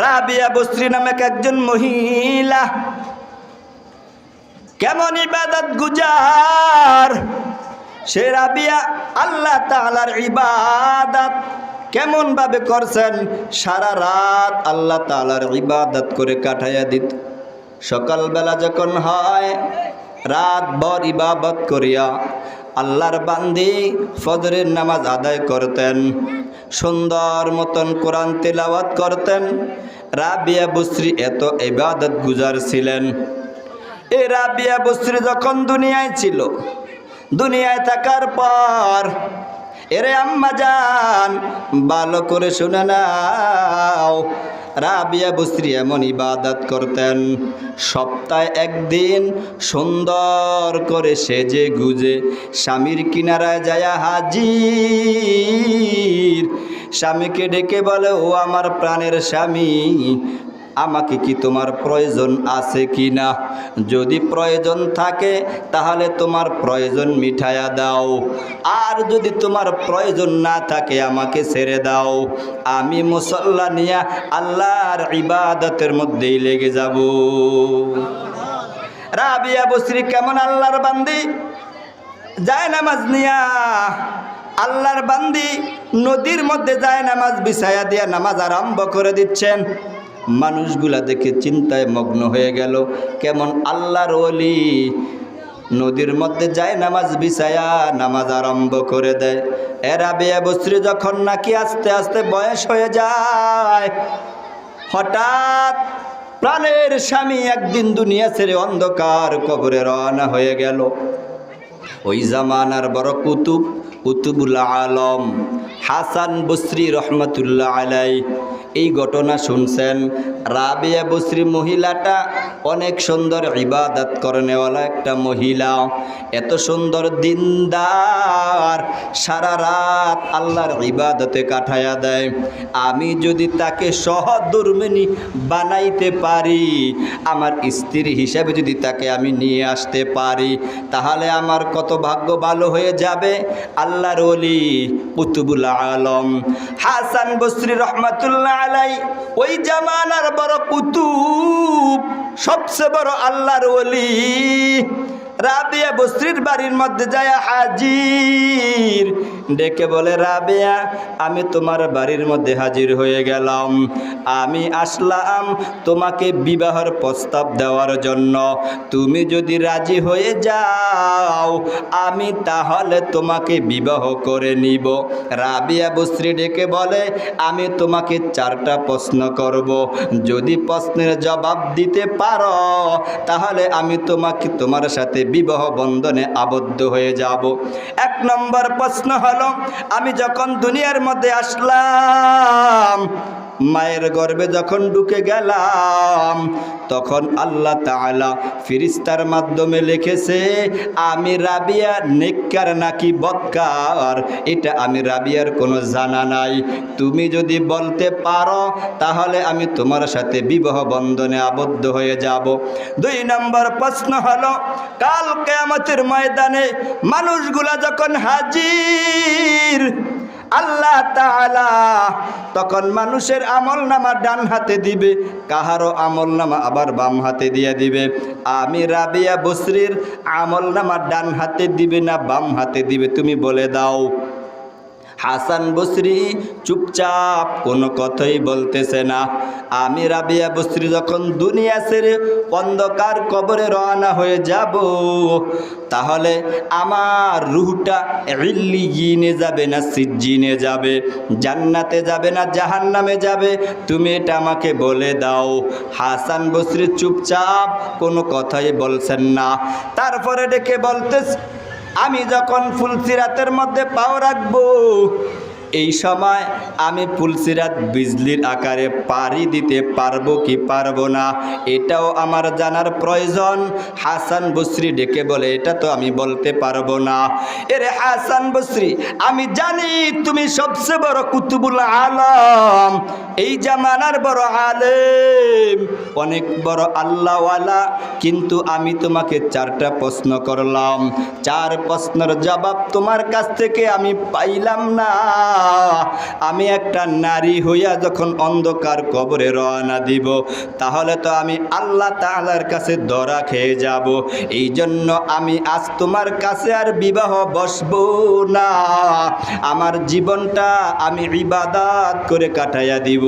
রাবিয়া বসরি নামক একজন মহিলা কেমন ইবাদত গুজার। সে রাবিয়া আল্লাহ তাআলার ইবাদত কেমন ভাবে করছেন, সারা রাত আল্লাহ তাআলার ইবাদত করে কাটাইয়া দিত। সকালবেলা যখন হয় রাত ভর ইবাদত করিয়া আল্লাহর বান্দি ফজরের নামাজ আদায় করতেন, সুন্দর মতন কোরআন তেলাওয়াত করতেন। রাবিয়া বসরি এত ইবাদত গুজার ছিলেন। এই রাবিয়া বসরি যখন দুনিয়ায় ছিল, দুনিয়ায় থাকার পর এরে আম্মা জান ভালো করে শুনে নাও, রাবিয়া বসরি এমন ইবাদত করতেন, সপ্তাহে একদিন সুন্দর করে সেজে গুজে স্বামীর কিনারায় যায়া হাজির। স্বামীকে ডেকে বলে, ও আমার প্রাণের স্বামী, আমাকে কি তোমার প্রয়োজন আছে কি না? যদি প্রয়োজন থাকে তাহলে তোমার প্রয়োজন মিটাইয়া দাও, আর যদি তোমার প্রয়োজন না থাকে আমাকে ছেড়ে দাও। আমি মুসল্লা নিয়া আল্লাহর ইবাদতের মধ্যেই লেগে যাব। রাবিয়া বসরি কেমন আল্লাহর বান্দি, যায় নামাজ নিয়া আল্লাহর বান্দি নদীর মধ্যে যায় নামাজ বিছায়া দিয়া নামাজ আরম্ভ করে দিচ্ছেন। মানুষগুলা দেখে চিন্তায় মগ্ন হয়ে গেল, কেমন আল্লাহর ওলি নদীর মধ্যে যায় নামাজ বিছায়া নামাজ আরম্ভ করে দেয়। রাবিয়া বসরি যখন নাকি আস্তে আস্তে বয়স হয়ে যায়, হঠাৎ প্রাণের স্বামী একদিন দুনিয়া ছেড়ে অন্ধকার কবরে রওনা হয়ে গেল। ওই জামানার বড় কুতুবুল আলম হাসান বসরি রহমতুল্লাহ আলাই এই ঘটনা শুনছেন। রাবিয়া বসরি মহিলাটা অনেক সুন্দর ইবাদত করেনেওয়ালা একটা মহিলা, এত সুন্দর দিনদার, সারা রাত আল্লাহর ইবাদতে কাটায়া দেয়। আমি যদি তাকে সহধর্মিণী বানাইতে পারি, আমার স্ত্রী হিসাবে যদি তাকে আমি নিয়ে আসতে পারি, তাহলে আমার কত ভাগ্য ভালো হয়ে যাবে। আল্লাহর ওলি কুতুবুল আলম হাসান বসরি রহমতুল্লাহ আলাই ওই জামানার বড় কুতুব, সবচেয়ে বড় আল্লাহর ওলি, রাবিয়া বসরির বাড়ির মধ্যে যায় হাজির। ডেকে বলে, রাবিয়া আমি তোমার বাড়ির মধ্যে হাজির হয়ে গেলাম, আমি আসলাম তোমাকে বিবাহের প্রস্তাব দেওয়ার জন্য। তুমি যদি রাজি হয়ে যাও আমি তাহলে তোমাকে বিবাহ করে নিব। রাবিয়া বসরি ডেকে বলে, আমি তোমাকে 4টা প্রশ্ন করব, যদি প্রশ্নের জবাব দিতে পারো তাহলে আমি তোমার সাথে বিবাহ বন্ধনে আবদ্ধ হয়ে যাব। 1 নম্বর প্রশ্ন হলো, আমি যখন দুনিয়ার মধ্যে আসলাম, মায়ের গর্ভে যখন ঢুকে গেলাম, তখন আল্লাহ তাআলা ফেরেশতার মাধ্যমে লিখেছে আমি রাবিয়া নেককার নাকি বদকার, এটা আমি রাবিয়ার কোনো জানা নাই। তুমি যদি বলতে পারো তাহলে আমি তোমার সাথে বিবাহ বন্ধনে আবদ্ধ হয়ে যাব। 2 নম্বর প্রশ্ন হলো, কাল কিয়ামতের ময়দানে মানুষগুলা যখন হাজির, আল্লাহ তাআলা তখন মানুষের আমলনামা ডান হাতে দিবে, কাহারও আমলনামা আবার বাম হাতে দিয়ে দিবে। আমি রাবিয়া বসরির আমলনামা ডান হাতে দিবে না বাম হাতে দিবে, তুমি বলে দাও। হাসান বসরি চুপচাপ কোনো কথাই বলতেছে না। আমি রাবিয়া বসরি যখন দুনিয়া ছেড়ে অন্ধকার কবরে রওনা হয়ে যাব, তাহলে আমার রূহটা ইল্লিয়িনে যাবে না সিজ্জিনে যাবে, জান্নাতে যাবে না জাহান্নামে যাবে, তুমি এটা আমাকে বলে দাও। হাসান বসরি চুপচাপ কোনো কথাই বলছেন না। তারপরে ডেকে বলতেছে, আমি যখন ফুলসিরাতের মধ্যে পাও রাখবো, এই সময় আমি ফুলসিরাত বিজলির আকারে পাড়ি দিতে পারবো কি পারবো না, এটাও আমার জানার প্রয়োজন। হাসান বসরি ডেকে বলে, এটা তো আমি বলতে পারবো না। এরে হাসান বসরি, আমি জানি তুমি সবচেয়ে বড় কুতুবুল আলম, এই জামানার বড় আলেম, আলিম, অনেক বড় আল্লাহওয়ালা, কিন্তু আমি তোমাকে 4টা প্রশ্ন করলাম, 4 প্রশ্নের জবাব তোমার কাছ থেকে আমি পাইলাম না। আমি একটা নারী হইয়া যখন অন্ধকার কবরে রওনা দিব, তাহলে তো আমি আল্লাহ তাআলার কাছে ধরা খেয়ে যাব। এই জন্য আমি আজ তোমার কাছে আর বিবাহ বসবো না, আমার জীবনটা আমি ইবাদত করে কাটাইয়া দিব।